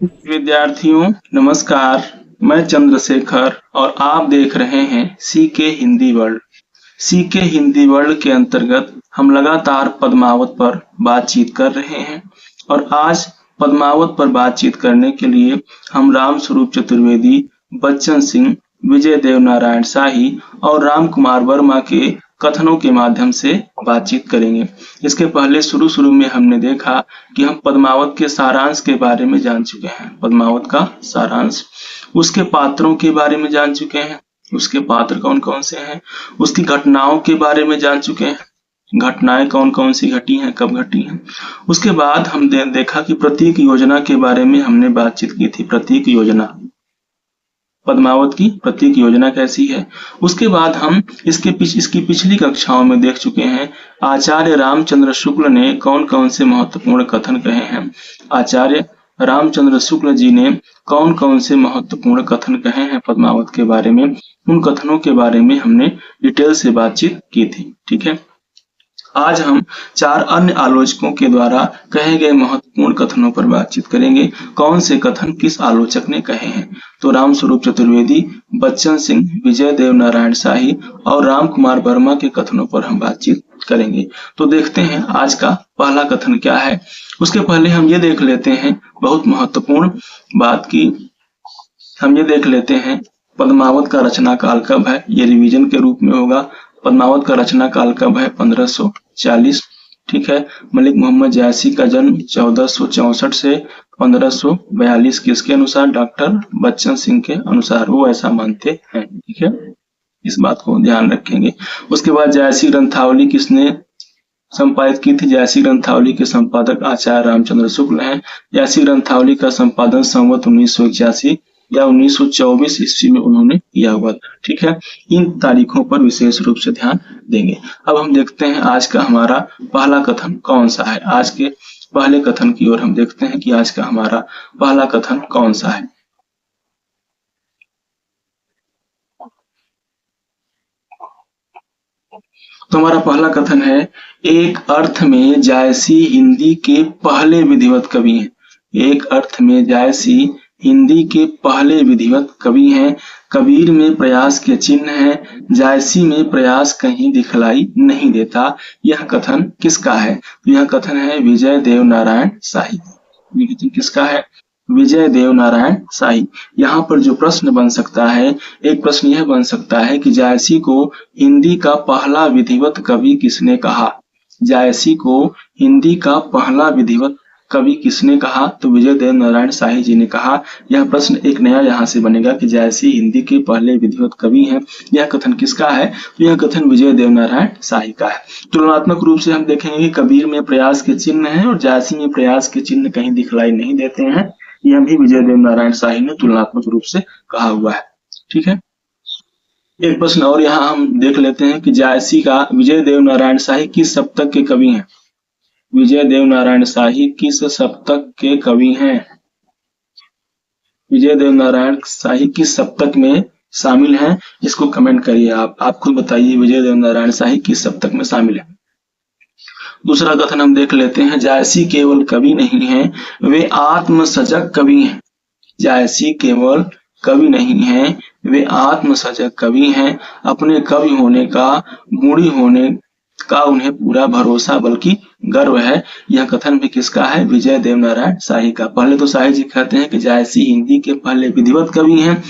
विद्यार्थियों नमस्कार। मैं चंद्रशेखर और आप देख रहे हैं CK Hindi world. CK Hindi world के अंतर्गत हम लगातार पद्मावत पर बातचीत कर रहे हैं और आज पद्मावत पर बातचीत करने के लिए हम राम स्वरूप चतुर्वेदी, बच्चन सिंह, विजय देव नारायण शाही और राम कुमार वर्मा के कथनों के माध्यम से बातचीत करेंगे। इसके पहले शुरू में हमने देखा कि हम पद्मावत के सारांश के बारे में जान चुके हैं। पद्मावत का सारांश, उसके पात्रों के बारे में जान चुके हैं, उसके पात्र कौन कौन से हैं, उसकी घटनाओं के बारे में जान चुके हैं, घटनाएं कौन कौन सी घटी हैं, कब घटी हैं। उसके बाद हम देखा कि प्रतीक योजना के बारे में हमने बातचीत की थी। प्रतीक योजना, पद्मावत की प्रतीक योजना कैसी है। उसके बाद हम इसकी पिछली कक्षाओं में देख चुके हैं आचार्य रामचंद्र शुक्ल ने कौन कौन से महत्वपूर्ण कथन कहे हैं। आचार्य रामचंद्र शुक्ल जी ने कौन कौन से महत्वपूर्ण कथन कहे हैं पद्मावत के बारे में। उन कथनों के बारे में हमने डिटेल से बातचीत की थी। ठीक है, आज हम 4 अन्य आलोचकों के द्वारा कहे गए महत्वपूर्ण कथनों पर बातचीत करेंगे। कौन से कथन किस आलोचक ने कहे हैं। तो राम स्वरूप चतुर्वेदी, बच्चन सिंह, विजय देव नारायण शाही और राम कुमार वर्मा के कथनों पर हम बातचीत करेंगे। तो देखते हैं आज का पहला कथन क्या है। उसके पहले हम ये देख लेते हैं बहुत महत्वपूर्ण बात की, हम ये देख लेते हैं पद्मावत का रचना काल कब है। ये रिवीजन के रूप में होगा। पद्मावत का रचना काल कब है? 1540। ठीक है, मलिक मोहम्मद जायसी का जन्म 1464 से 1542 किसके अनुसार? डॉक्टर बच्चन सिंह के अनुसार, वो ऐसा मानते हैं। ठीक है, इस बात को ध्यान रखेंगे। उसके बाद जायसी ग्रंथावली किसने संपादित की थी? जायसी ग्रंथावली के संपादक आचार्य रामचंद्र शुक्ल हैं। जायसी ग्रंथावली का संपादन संवत 1981 या 1924 ईस्वी में उन्होंने किया हुआ था। ठीक है, इन तारीखों पर विशेष रूप से ध्यान देंगे। अब हम देखते हैं आज का हमारा पहला कथन कौन सा है। आज के पहले कथन की ओर हम देखते हैं कि आज का हमारा पहला कथन कौन सा है। तो हमारा पहला कथन है, एक अर्थ में जायसी हिंदी के पहले विधिवत कवि हैं। एक अर्थ में जायसी हिंदी के पहले विधिवत कवि हैं। कबीर में प्रयास के चिन्ह हैं, जायसी में प्रयास कहीं दिखलाई नहीं देता। यह कथन किसका है? तो यह कथन है विजय देव नारायण शाही। ये कथन किसका है? विजय देव नारायण शाही। यहाँ पर जो प्रश्न बन सकता है, एक प्रश्न यह बन सकता है कि जायसी को हिंदी का पहला विधिवत कवि किसने कहा? जायसी को हिंदी का पहला विधिवत कवि किसने कहा? तो विजय देव नारायण शाही जी ने कहा। यह प्रश्न एक नया यहाँ से बनेगा कि जायसी हिंदी के पहले विधिवत कवि हैं। यह कथन किसका है? तो यह कथन विजय देव नारायण शाही का है। तुलनात्मक रूप से हम देखेंगे कि कबीर में प्रयास के चिन्ह हैं और जायसी में प्रयास के चिन्ह कहीं दिखलाई नहीं देते हैं। यह भी विजय देव नारायण शाही ने तुलनात्मक रूप से कहा हुआ है। ठीक है, एक प्रश्न और यहाँ हम देख लेते हैं कि जायसी का विजय देव नारायण शाही किस सप्तक के कवि हैं? विजय देव नारायण शाही किस सप्तक के कवि हैं? विजय देव नारायण शाही किस सप्तक में शामिल हैं? इसको कमेंट करिए। आप खुद बताइए विजय देव नारायण शाही किस सप्तक में शामिल है। दूसरा कथन हम देख लेते हैं, जायसी केवल कवि नहीं है, वे आत्मसजग कवि हैं। जायसी केवल कवि नहीं है, वे आत्मसजग कवि हैं। अपने कवि होने का, गुणी होने का उन्हें पूरा भरोसा बल्कि गर्व है। यह कथन भी किसका है? विजय देव नारायण शाही का। पहले तो शाही जी कहते हैं कि जायसी हिंदी के पहले विधिवत कवि हैं।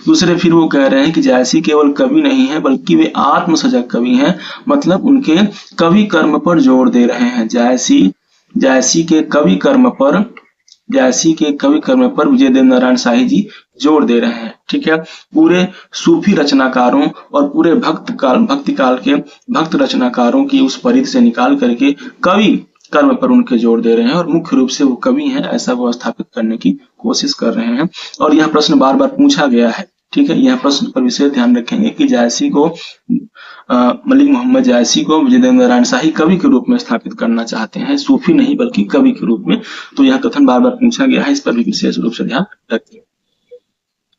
दूसरे फिर वो कह रहे हैं कि जायसी केवल कवि नहीं है बल्कि वे आत्मसजग कवि हैं, मतलब उनके कवि कर्म पर जोर दे रहे हैं। जायसी के कवि कर्म पर विजय देव नारायण शाही जी जोर दे रहे हैं। ठीक है, पूरे सूफी रचनाकारों और पूरे भक्ति काल के भक्त रचनाकारों की उस परिधि से निकाल करके कवि कर्म पर उनके जोर दे रहे हैं और मुख्य रूप से वो कवि हैं ऐसा वो स्थापित करने की कोशिश कर रहे हैं। और यह प्रश्न बार बार पूछा गया है। ठीक है, यह प्रश्न पर विशेष ध्यान रखेंगे कि जायसी को मलिक मोहम्मद जायसी को विजय देव नारायण शाही कवि के रूप में स्थापित करना चाहते हैं, सूफी नहीं बल्कि कवि के रूप में। तो यह कथन बार बार पूछा गया है, इस पर भी विशेष रूप से ध्यान रखिए।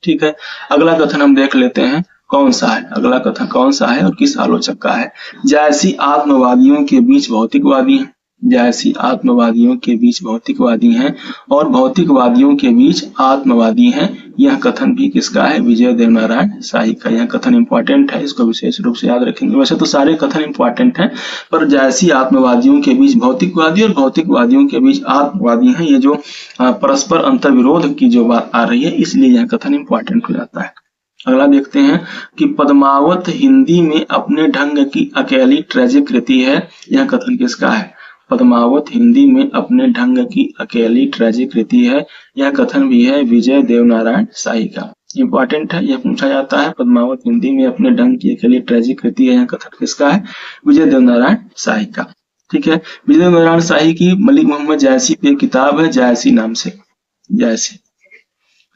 ठीक है, अगला कथन हम देख लेते हैं कौन सा है। अगला कथन कौन सा है और किस आलोचक का है? जायसी आत्मवादियों के बीच भौतिकवादी हैं। जायसी आत्मवादियों के बीच भौतिकवादी हैं और भौतिकवादियों के बीच आत्मवादी हैं। यह कथन भी किसका है? विजय देवनारायण शाही का। यह कथन इंपॉर्टेंट है, इसको विशेष रूप से याद रखेंगे। वैसे तो सारे कथन इंपॉर्टेंट हैं, पर जायसी आत्मवादियों के बीच भौतिकवादी और भौतिकवादियों के बीच आत्मवादी हैं, ये जो परस्पर अंतर्विरोध की जो बात आ रही है, इसलिए यह कथन इंपॉर्टेंट हो जाता है। अगला देखते हैं कि पद्मावत हिंदी में अपने ढंग की अकेली ट्रेजिक कृति है। यह कथन किसका है? पद्मावत हिंदी में अपने ढंग की अकेली ट्रेजिक कृति है। यह कथन भी है विजय देवनारायण शाही का। इंपॉर्टेंट है, यह पूछा जाता है। पद्मावत हिंदी में अपने ढंग की अकेली ट्रेजिक कृति है। यह कथन किसका है? विजय देवनारायण शाही का। ठीक है, विजय देवनारायण शाही की मलिक मोहम्मद जायसी पे किताब है, जायसी नाम से।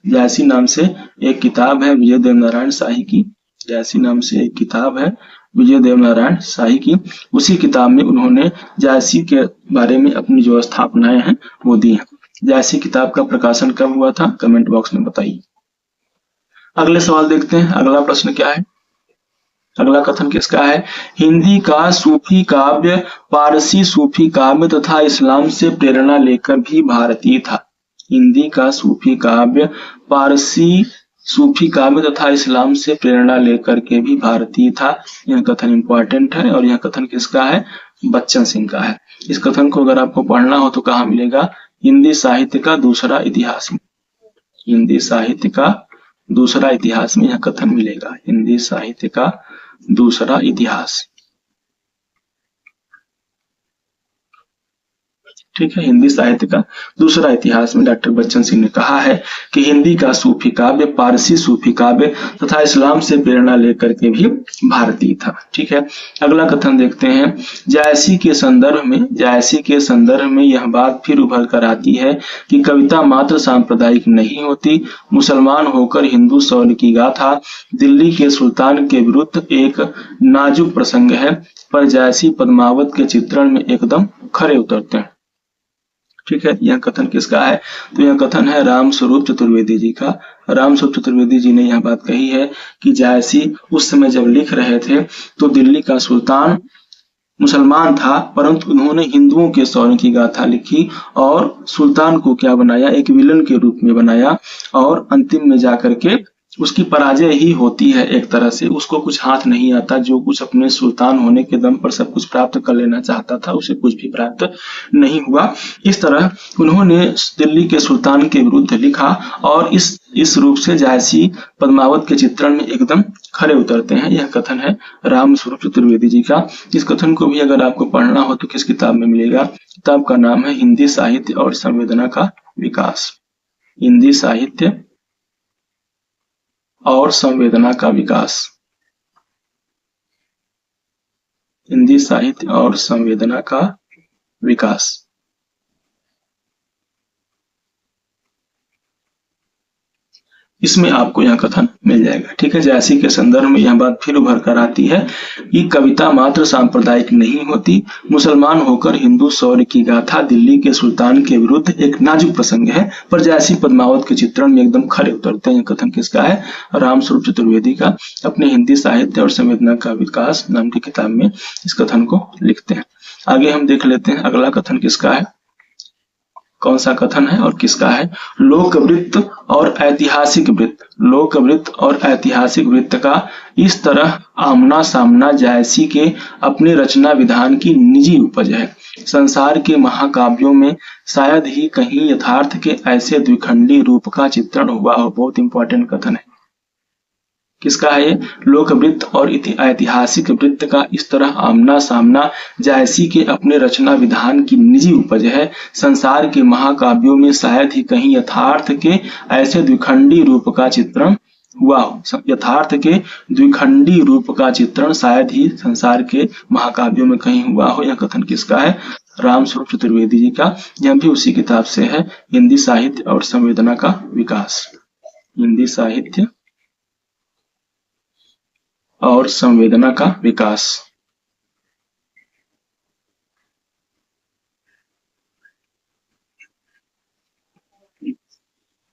जायसी नाम से एक किताब है विजय देवनारायण शाही की। जायसी नाम से एक किताब है विजय देवनारायण शाही की। उसी किताब में उन्होंने जायसी के बारे में अपनी जो स्थापनाएं हैं वो दी हैं। जायसी किताब का प्रकाशन कब हुआ था? कमेंट बॉक्स में बताइए। अगले सवाल देखते हैं। अगला प्रश्न क्या है? अगला कथन किसका है? हिंदी का सूफी काव्य पारसी सूफी काव्य तथा इस्लाम से प्रेरणा लेकर भी भारतीय था। हिंदी का सूफी काव्य पारसी सूफी काव्य तथा इस्लाम से प्रेरणा लेकर के भी भारतीय था। यह कथन इंपॉर्टेंट है और यह कथन किसका है? बच्चन सिंह का है। इस कथन को अगर आपको पढ़ना हो तो कहाँ मिलेगा? हिंदी साहित्य का दूसरा इतिहास में। हिंदी साहित्य का दूसरा इतिहास में यह कथन मिलेगा। हिंदी साहित्य का दूसरा इतिहास। ठीक है, हिंदी साहित्य का दूसरा इतिहास में डॉक्टर बच्चन सिंह ने कहा है कि हिंदी का सूफी काव्य पारसी सूफी काव्य तथा इस्लाम से प्रेरणा लेकर के भी भारतीय था। ठीक है, अगला कथन देखते हैं। जायसी के संदर्भ में यह बात फिर उभर कर आती है कि कविता मात्र सांप्रदायिक नहीं होती। मुसलमान होकर हिंदू शौर्य की गाथा दिल्ली के सुल्तान के विरुद्ध एक नाजुक प्रसंग है, पर जायसी पद्मावत के चित्रण में एकदम खरे उतरते हैं। ठीक है, यह कथन किसका है? तो यह कथन है राम स्वरूप चतुर्वेदी जी का। राम स्वरूप चतुर्वेदी जी ने यह बात कही है कि जायसी उस समय जब लिख रहे थे तो दिल्ली का सुल्तान मुसलमान था, परंतु उन्होंने हिंदुओं के शौर्य की गाथा लिखी और सुल्तान को क्या बनाया? एक विलन के रूप में बनाया और अंतिम में जाकर के उसकी पराजय ही होती है। एक तरह से उसको कुछ हाथ नहीं आता। जो कुछ अपने सुल्तान होने के दम पर सब कुछ प्राप्त कर लेना चाहता था, उसे कुछ भी प्राप्त नहीं हुआ। इस तरह उन्होंने दिल्ली के सुल्तान के विरुद्ध लिखा और इस रूप से जायसी पद्मावत के चित्रण में एकदम खरे उतरते हैं। यह कथन है राम स्वरूप चतुर्वेदी जी का। इस कथन को भी अगर आपको पढ़ना हो तो किस किताब में मिलेगा? किताब का नाम है हिंदी साहित्य और संवेदना का विकास। हिंदी साहित्य और संवेदना का विकास। हिंदी साहित्य और संवेदना का विकास। इसमें आपको यह कथन मिल जाएगा। ठीक है, जायसी के संदर्भ में यह बात फिर उभर कर आती है कि कविता मात्र सांप्रदायिक नहीं होती। मुसलमान होकर हिंदू शौर्य की गाथा दिल्ली के सुल्तान के विरुद्ध एक नाजुक प्रसंग है, पर जायसी पद्मावत के चित्रण में एकदम खरे उतरते हैं। कथन किसका है? राम स्वरूप चतुर्वेदी का। अपने हिंदी साहित्य और संवेदना का विकास नाम की किताब में इस कथन को लिखते हैं। आगे हम देख लेते हैं अगला कथन किसका है, कौन सा कथन है और किसका है। लोकवृत्त और ऐतिहासिक वृत्त। लोकवृत्त और ऐतिहासिक वृत्त का इस तरह आमना सामना जायसी के अपने रचना विधान की निजी उपज है। संसार के महाकाव्यों में शायद ही कहीं यथार्थ के ऐसे द्विखंडी रूप का चित्रण हुआ हो। बहुत इंपॉर्टेंट कथन है। किसका है ये? लोकवृत्त और ऐतिहासिक वृत्त का इस तरह आमना सामना जायसी के अपने रचना विधान की निजी उपज है। संसार के महाकाव्यों में शायद ही कहीं यथार्थ के ऐसे द्विखंडी रूप का चित्रण हुआ हो। यथार्थ के द्विखंडी रूप का चित्रण शायद ही संसार के महाकाव्यों में कहीं हुआ हो। यह कथन किसका है? राम स्वरूप चतुर्वेदी जी का। यह भी उसी किताब से है, हिंदी साहित्य और संवेदना का विकास। हिंदी साहित्य और संवेदना का विकास।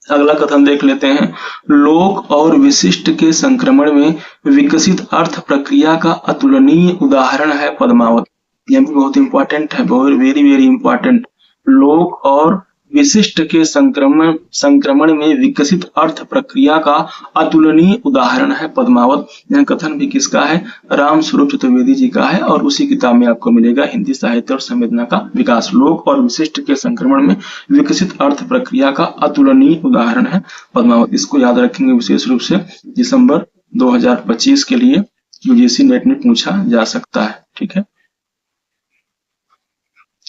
अगला कथन देख लेते हैं। लोक और विशिष्ट के संक्रमण में विकसित अर्थ प्रक्रिया का अतुलनीय उदाहरण है पद्मावत। यह भी बहुत इंपॉर्टेंट है, बहुत वेरी वेरी इंपॉर्टेंट। लोक और विशिष्ट के संक्रमण में विकसित अर्थ प्रक्रिया का अतुलनीय उदाहरण है पद्मावत। यह कथन भी किसका है? राम स्वरूप चतुर्वेदी जी का है, और उसी किताब में आपको मिलेगा हिंदी साहित्य और संवेदना का विकास। लोक और विशिष्ट के संक्रमण में विकसित अर्थ प्रक्रिया का अतुलनीय उदाहरण है पद्मावत। इसको याद रखेंगे विशेष रूप से, दिसंबर 2025 के लिए यूजीसी नेट में पूछा जा सकता है। ठीक है,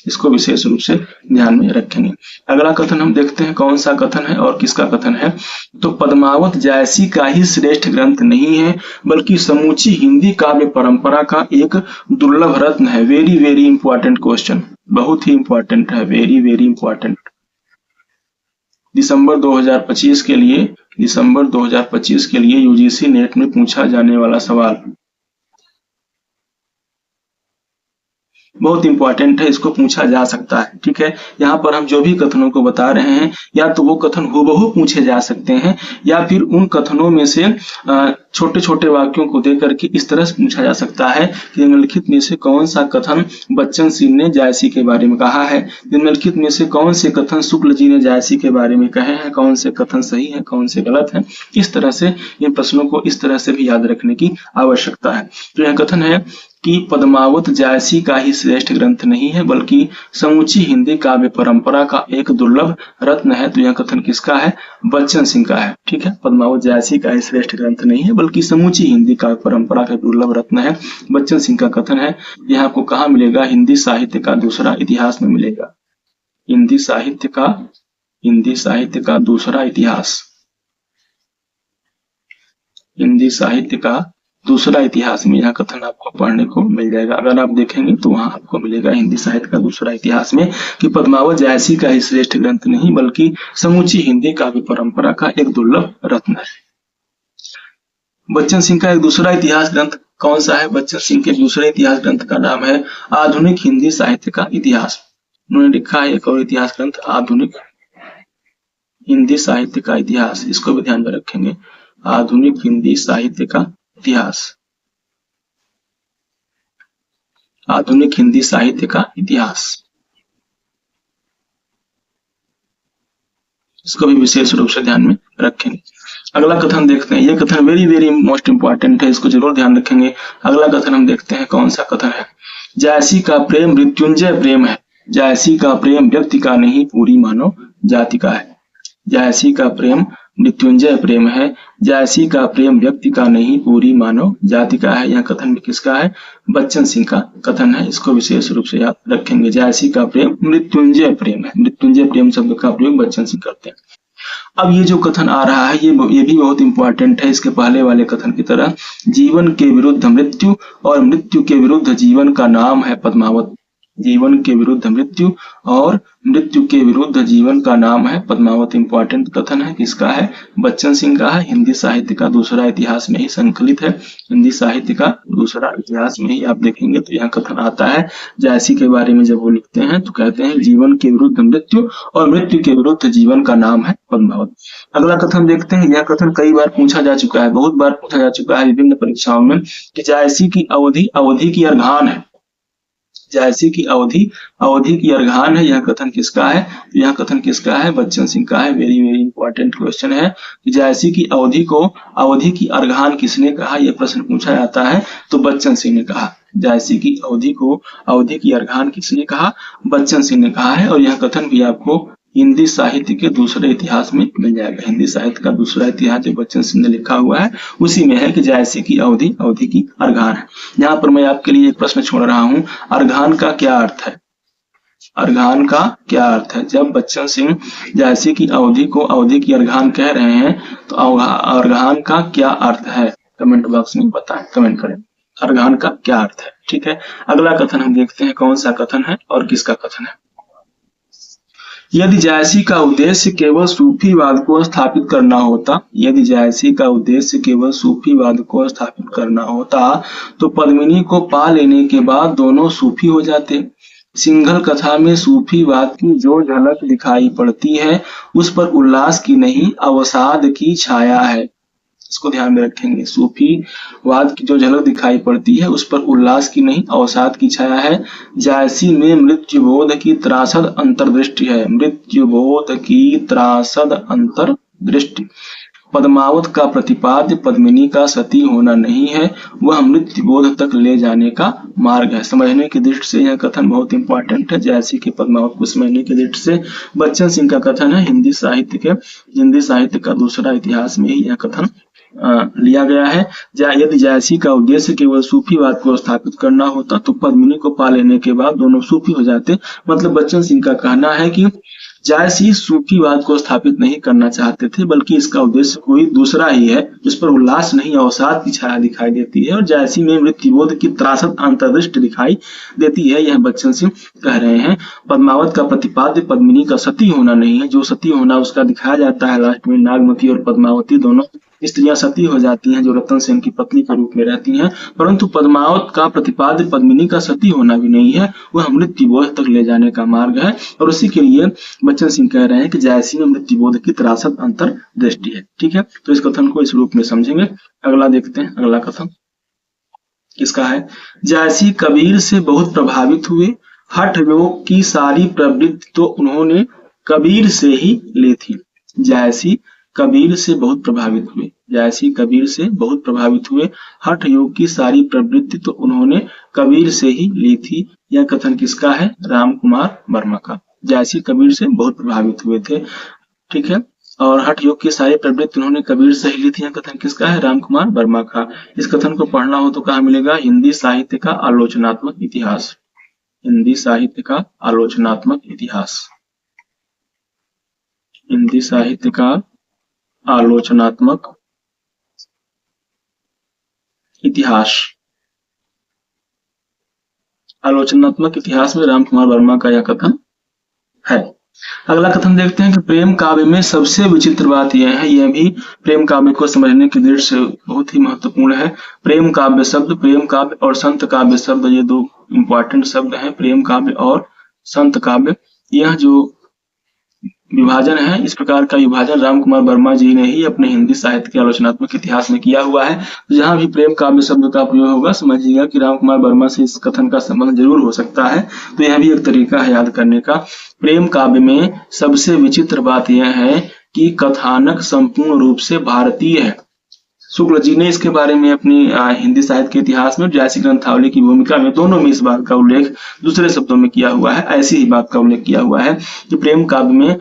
इसको विशेष रूप से ध्यान में रखेंगे। अगला कथन हम देखते हैं कौन सा कथन है और किसका कथन है। तो पद्मावत जायसी का ही श्रेष्ठ ग्रंथ नहीं है, बल्कि समूची हिंदी काव्य परंपरा का एक दुर्लभ रत्न है। वेरी वेरी इंपॉर्टेंट क्वेश्चन, बहुत ही इंपॉर्टेंट है, वेरी वेरी इंपॉर्टेंट। दिसंबर 2025 के लिए यूजीसी नेट में पूछा जाने वाला सवाल, बहुत इंपॉर्टेंट है, इसको पूछा जा सकता है। ठीक है, यहाँ पर हम जो भी कथनों को बता रहे हैं, या तो वो कथन हूबहू पूछे जा सकते हैं, या फिर उन कथनों में से छोटे छोटे वाक्यों को देकर के इस तरह से पूछा जा सकता है कि निम्नलिखित में से कौन सा कथन बच्चन सिंह ने जायसी के बारे में कहा है, निम्नलिखित में से कौन से कथन शुक्ल जी ने जायसी के बारे में कहे हैं, कौन से कथन सही है, कौन से गलत है। इस तरह से इन प्रश्नों को इस तरह से भी याद रखने की आवश्यकता है। तो यह कथन है कि पद्मावत जायसी का ही श्रेष्ठ ग्रंथ नहीं है, बल्कि समूची हिंदी काव्य परंपरा का एक दुर्लभ रत्न है। तो यह कथन किसका है? बच्चन सिंह का है। ठीक है, पद्मावत जायसी का ही श्रेष्ठ ग्रंथ नहीं है, बल्कि समूची हिंदी काव्य परंपरा का दुर्लभ रत्न है, बच्चन सिंह का कथन है। यह आपको कहाँ मिलेगा? हिंदी साहित्य का दूसरा इतिहास में मिलेगा। हिंदी साहित्य का दूसरा इतिहास, हिंदी साहित्य का दूसरा इतिहास में यह कथन आपको पढ़ने को मिल जाएगा। अगर आप देखेंगे तो वहां आपको मिलेगा हिंदी साहित्य का दूसरा इतिहास में कि पद्मावत जायसी का ही श्रेष्ठ ग्रंथ नहीं, बल्कि समूची हिंदी काव्य परंपरा का एक दुर्लभ रत्न है। बच्चन सिंह का एक दूसरा इतिहास ग्रंथ कौन सा है? बच्चन सिंह के दूसरे इतिहास ग्रंथ का नाम है आधुनिक हिंदी साहित्य का इतिहास। उन्होंने लिखा है एक और इतिहास ग्रंथ, आधुनिक हिंदी साहित्य का इतिहास। इसको भी ध्यान में रखेंगे, आधुनिक हिंदी साहित्य का इतिहास, आधुनिक हिंदी साहित्य का इतिहास। इसको भी विशेष रूप से ध्यान में रखेंगे। अगला कथन देखते हैं, यह कथन वेरी वेरी मोस्ट इंपॉर्टेंट है, इसको जरूर ध्यान रखेंगे। अगला कथन हम देखते हैं कौन सा कथन है। जायसी का प्रेम मृत्युंजय प्रेम है, जायसी का प्रेम व्यक्ति का नहीं पूरी मानव जाति का है। जायसी का प्रेम मृत्युंजय प्रेम है, जायसी का प्रेम व्यक्ति का नहीं पूरी मानव जाति का है। यह कथन भी किसका है? बच्चन सिंह का कथन है। इसको विशेष रूप से याद रखेंगे, जायसी का प्रेम मृत्युंजय प्रेम है। मृत्युंजय प्रेम शब्द का प्रयोग बच्चन सिंह करते हैं। अब ये जो कथन आ रहा है ये भी बहुत इंपॉर्टेंट है। इसके पहले वाले कथन की तरह, जीवन के विरुद्ध मृत्यु और मृत्यु के विरुद्ध जीवन का नाम है पद्मावत। जीवन के विरुद्ध मृत्यु और मृत्यु के विरुद्ध जीवन का नाम है पद्मावत। इंपॉर्टेंट कथन है, किसका है? बच्चन सिंह का है। हिंदी साहित्य का दूसरा इतिहास में ही संकलित है, हिंदी साहित्य का दूसरा इतिहास में ही आप देखेंगे तो यह कथन आता है। जायसी के बारे में जब वो लिखते हैं तो कहते हैं जीवन के विरुद्ध मृत्यु और मृत्यु के विरुद्ध जीवन का नाम है पद्मावत। अगला कथन देखते हैं, यह कथन कई बार पूछा जा चुका है, बहुत बार पूछा जा चुका है विभिन्न परीक्षाओं में, कि जायसी की अवधि की अर्घान है। जायसी की अवधि की अर्घान है। यह कथन किसका है? यह कथन किसका है? बच्चन सिंह का है। वेरी वेरी इंपॉर्टेंट क्वेश्चन है कि जायसी की अवधि की अर्घान किसने कहा? यह प्रश्न पूछा जाता है तो बच्चन सिंह ने कहा। जायसी की अवधि की अर्घान किसने कहा? बच्चन सिंह ने कहा है। और यह कथन भी आपको हिंदी साहित्य के दूसरे इतिहास में मिल जाएगा। हिंदी साहित्य का दूसरा इतिहास जो बच्चन सिंह ने लिखा हुआ है उसी में है कि जायसी की अवधि की अर्घान है। यहाँ पर मैं आपके लिए एक प्रश्न छोड़ रहा हूँ, अर्घान का क्या अर्थ है? अर्घान का क्या अर्थ है? जब बच्चन सिंह जायसी की अवधि की अर्घान कह रहे हैं तो अर्घान का क्या अर्थ है? कमेंट बॉक्स में बताएं, कमेंट करें अर्घान का क्या अर्थ है। ठीक है, अगला कथन हम देखते हैं कौन सा कथन है और किसका कथन है। यदि जायसी का उद्देश्य केवल सूफीवाद को स्थापित करना होता, यदि जायसी का उद्देश्य केवल सूफीवाद को स्थापित करना होता तो पद्मिनी को पा लेने के बाद दोनों सूफी हो जाते। सिंघल कथा में सूफीवाद की जो झलक दिखाई पड़ती है उस पर उल्लास की नहीं अवसाद की छाया है। इसको ध्यान में रखेंगे। सूफीवाद की जो झलक दिखाई पड़ती है उस पर उल्लास की नहीं अवसाद की छाया है। जायसी में मृत्युबोध की त्रासद अंतर्दृष्टि है। मृत्युबोध की त्रासद अंतर्दृष्टि। पद्मावत का प्रतिपाद्य पद्मिनी का सती होना नहीं है, वह मृत्युबोध तक ले जाने का मार्ग है। समझने की दृष्टि से यह कथन बहुत इंपॉर्टेंट है। जैसे कि पद्मावत को समझने की दृष्टि से बच्चन सिंह का कथन है। हिंदी साहित्य का दूसरा इतिहास में ही यह कथन लिया गया है। यदि जायसी का उद्देश्य केवल सूफीवाद को स्थापित करना होता तो पद्मिनी को पा लेने के बाद दोनों सूफी हो जाते। मतलब बच्चन सिंह का कहना है कि जायसी सूफीवाद को स्थापित नहीं करना चाहते थे, बल्कि इसका उद्देश्य कोई दूसरा ही है, जिस पर उल्लास नहीं अवसाद की छाया दिखाई देती है और जायसी में मृत्युबोध की त्रासद अंतर्दृष्टि दिखाई देती है। यह बच्चन सिंह कह रहे हैं। पद्मावत का प्रतिपाद्य पद्मिनी का सती होना नहीं है। जो सती होना उसका दिखाया जाता है लास्ट में, नागमती और पद्मावती दोनों स्त्रियां सती हो जाती हैं जो रतन सेन की पत्नी के रूप में रहती हैं, परंतु पद्मावत का प्रतिपाद्य पद्मिनी का सती होना भी नहीं है, वह मृत्युबोध तक ले जाने का मार्ग है। और उसी के लिए बच्चन सिंह कह रहे हैं कि जायसी में मृत्युबोध की त्रासद अंतर्दृष्टि है। ठीक है, तो इस कथन को इस रूप में समझेंगे। अगला देखते हैं। अगला कथन किसका है? जायसी कबीर से बहुत प्रभावित हुए, हठ योग की सारी प्रवृत्ति तो उन्होंने कबीर से ही ली थी। जायसी कबीर से बहुत प्रभावित हुए। जायसी कबीर से बहुत प्रभावित हुए, हठ योग की सारी प्रवृत्ति तो उन्होंने कबीर से ही ली थी। यह कथन किसका है? राम कुमार वर्मा का। जायसी कबीर से बहुत प्रभावित हुए थे, ठीक है, और हठ योग की सारी प्रवृत्ति उन्होंने कबीर से ही ली थी। यह कथन किसका है? राम कुमार वर्मा का। इस कथन को पढ़ना हो तो कहाँ मिलेगा? हिंदी साहित्य का आलोचनात्मक इतिहास। हिंदी साहित्य का आलोचनात्मक इतिहास। हिंदी साहित्य का आलोचनात्मक इतिहास। आलोचनात्मक इतिहास में राम कुमार वर्मा का यह कथन है। अगला कथन देखते हैं कि प्रेम काव्य में सबसे विचित्र बात यह है, यह भी प्रेम काव्य को समझने की दृष्टि से बहुत ही महत्वपूर्ण है। प्रेम काव्य शब्द, प्रेम काव्य और संत काव्य शब्द, ये दो इंपॉर्टेंट शब्द हैं। प्रेम काव्य और संत काव्य, यह जो विभाजन है, इस प्रकार का विभाजन राम कुमार वर्मा जी ने ही अपने हिंदी साहित्य के आलोचनात्मक इतिहास में किया हुआ है। तो जहां भी प्रेम काव्य शब्द का प्रयोग होगा समझिएगा कि राम कुमार वर्मा से इस कथन का संबंध जरूर हो सकता है। तो यह भी एक तरीका है याद करने का। प्रेम काव्य में सबसे विचित्र बात यह है कि कथानक संपूर्ण रूप से भारतीय है। शुक्ल जी ने इसके बारे में अपनी हिंदी साहित्य के इतिहास में जायसी ग्रंथावली की भूमिका में दोनों में इस बात का उल्लेख दूसरे शब्दों में किया हुआ है। ऐसी ही बात का उल्लेख किया हुआ है कि प्रेम काव्य में,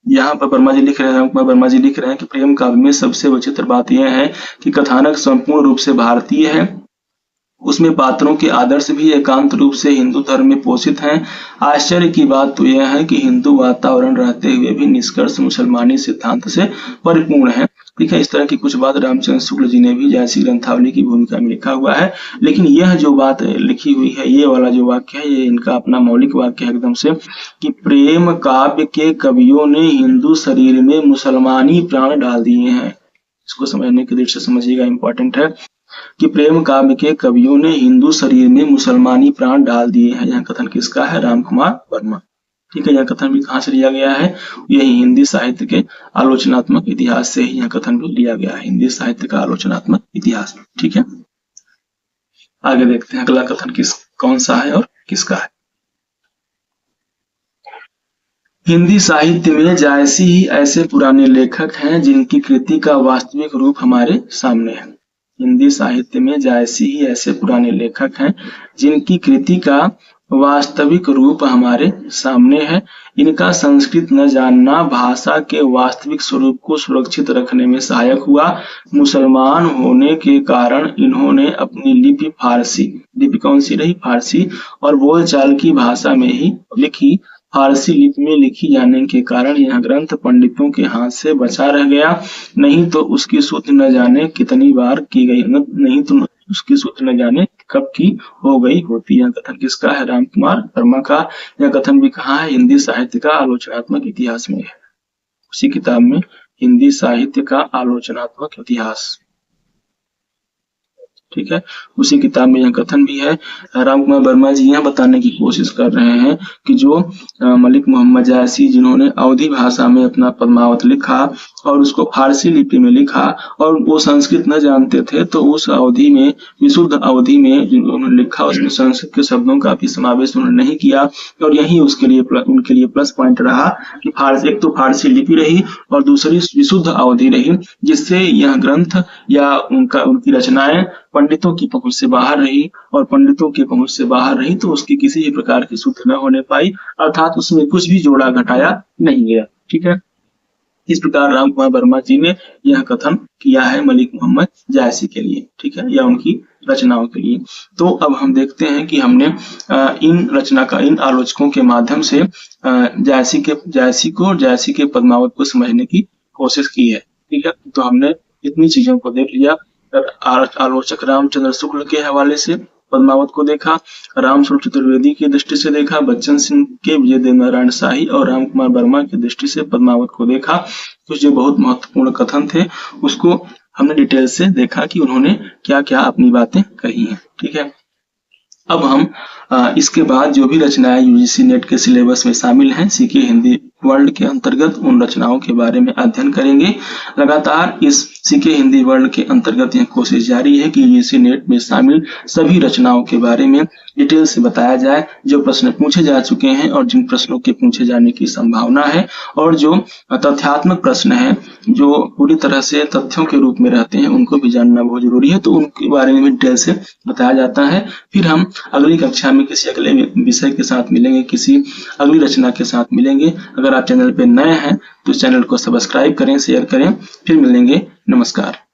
यहाँ पर वर्मा जी लिख रहे हैं, राम कुमार वर्मा जी लिख रहे हैं कि प्रेम काव्य में सबसे विचित्र बात यह है कि कथानक संपूर्ण रूप से भारतीय है। उसमें पात्रों के आदर्श भी एकांत रूप से हिंदू धर्म में पोषित हैं। आश्चर्य की बात तो यह है कि हिंदू वातावरण रहते हुए भी निष्कर्ष मुसलमानी सिद्धांत से परिपूर्ण है। ठीक है, इस तरह की कुछ बात रामचंद्र शुक्ल जी ने भी जायसी ग्रंथावली की भूमिका में लिखा हुआ है। लेकिन यह जो बात लिखी हुई है, ये वाला जो वाक्य है, ये इनका अपना मौलिक वाक्य है एकदम से, कि प्रेम काव्य के कवियों ने हिंदू शरीर में मुसलमानी प्राण डाल दिए हैं। इसको समझने की दृष्टि से समझिएगा, इंपॉर्टेंट है कि प्रेम काव्य के कवियों ने हिंदू शरीर में मुसलमानी प्राण डाल दिए हैं। यह कथन किसका है? राम कुमार वर्मा। ठीक है, यह कथन भी कहां से लिया गया है? यही हिंदी साहित्य के आलोचनात्मक इतिहास से ही यह कथन भी लिया गया है। हिंदी साहित्य का आलोचनात्मक इतिहास। ठीक है, आगे देखते हैं अगला कथन कौन सा है और किसका है। हिंदी साहित्य में जायसी ही ऐसे पुराने लेखक हैं जिनकी कृति का वास्तविक रूप हमारे सामने है। हिंदी साहित्य में जायसी ही ऐसे पुराने लेखक हैं जिनकी कृति का वास्तविक रूप हमारे सामने है। इनका संस्कृत न जानना भाषा के वास्तविक स्वरूप को सुरक्षित रखने में सहायक हुआ। मुसलमान होने के कारण इन्होंने अपनी लिपि फारसी, लिपि कौन सी रही? फारसी, और बोलचाल की भाषा में ही लिखी। फारसी लिपि में लिखी जाने के कारण यह ग्रंथ पंडितों के हाथ से बचा रह गया, नहीं तो उसकी शुद्ध न जाने कितनी बार की गई, नहीं तो उसकी शुद्ध न जाने कब की हो गई होती। यह कथन किसका है? राम कुमार वर्मा का। यह कथन भी कहाँ है? हिंदी साहित्य का आलोचनात्मक इतिहास में है, उसी किताब में, हिंदी साहित्य का आलोचनात्मक इतिहास। ठीक है, उसी किताब में यह कथन भी है। राम कुमार वर्मा जी यह बताने की कोशिश कर रहे हैं कि जो मलिक मोहम्मद जायसी जिन्होंने अवधी भाषा में अपना पद्मावत लिखा और उसको फारसी लिपि में लिखा और वो संस्कृत न जानते थे, तो उस अवधि में, विशुद्ध अवधि में उन्होंने लिखा, उसमें संस्कृत के शब्दों का भी समावेश उन्होंने नहीं किया। और यही उनके लिए प्लस पॉइंट रहा कि एक तो फारसी लिपि रही और दूसरी विशुद्ध अवधि रही, जिससे यह ग्रंथ या उनकी रचनाएं पंडितों की पहुंच से बाहर रही, और पंडितों की पहुंच से बाहर रही तो उसकी किसी भी प्रकार की शुद्ध न होने पाई, अर्थात उसमें कुछ भी जोड़ा घटाया नहीं गया। ठीक है, इस प्रकार राम कुमार वर्मा जी ने यह कथन किया है मलिक मोहम्मद जायसी के लिए। ठीक है, या उनकी रचनाओं के लिए। तो अब हम देखते हैं कि हमने इन आलोचकों के माध्यम से जायसी के पद्मावत को समझने की कोशिश की है। ठीक है, तो हमने इतनी चीजों को देख लिया। आलोचक रामचंद्र शुक्ल के हवाले से पद्मावत को देखा, रामस्वरूप चतुर्वेदी की दृष्टि से देखा, बच्चन सिंह के विजय देव नारायण शाही और राम कुमार वर्मा की दृष्टि से पद्मावत को देखा। कुछ जो बहुत महत्वपूर्ण कथन थे उसको हमने डिटेल से देखा कि उन्होंने क्या क्या अपनी बातें कही हैं। ठीक है, अब हम इसके बाद जो भी रचनाएं यूजीसी नेट के सिलेबस में शामिल हैं, सीके हिंदी वर्ल्ड के अंतर्गत, उन रचनाओं के बारे में अध्ययन करेंगे। लगातार इस सीके हिंदी वर्ल्ड के अंतर्गत यह कोशिश जारी है कि यूजीसी नेट में शामिल सभी रचनाओं के बारे में डिटेल से बताया जाए, जो प्रश्न पूछे जा चुके हैं और जिन प्रश्नों के पूछे जाने की संभावना है, और जो तथ्यात्मक प्रश्न है जो पूरी तरह से तथ्यों के रूप में रहते हैं, उनको भी जानना बहुत जरूरी है, तो उनके बारे में डिटेल से बताया जाता है। फिर हम अगली कक्षा में किसी अगले विषय के साथ मिलेंगे, किसी अगली रचना के साथ मिलेंगे। अगर आप चैनल पे नए हैं तो चैनल को सब्सक्राइब करें, शेयर करें। फिर मिलेंगे, नमस्कार।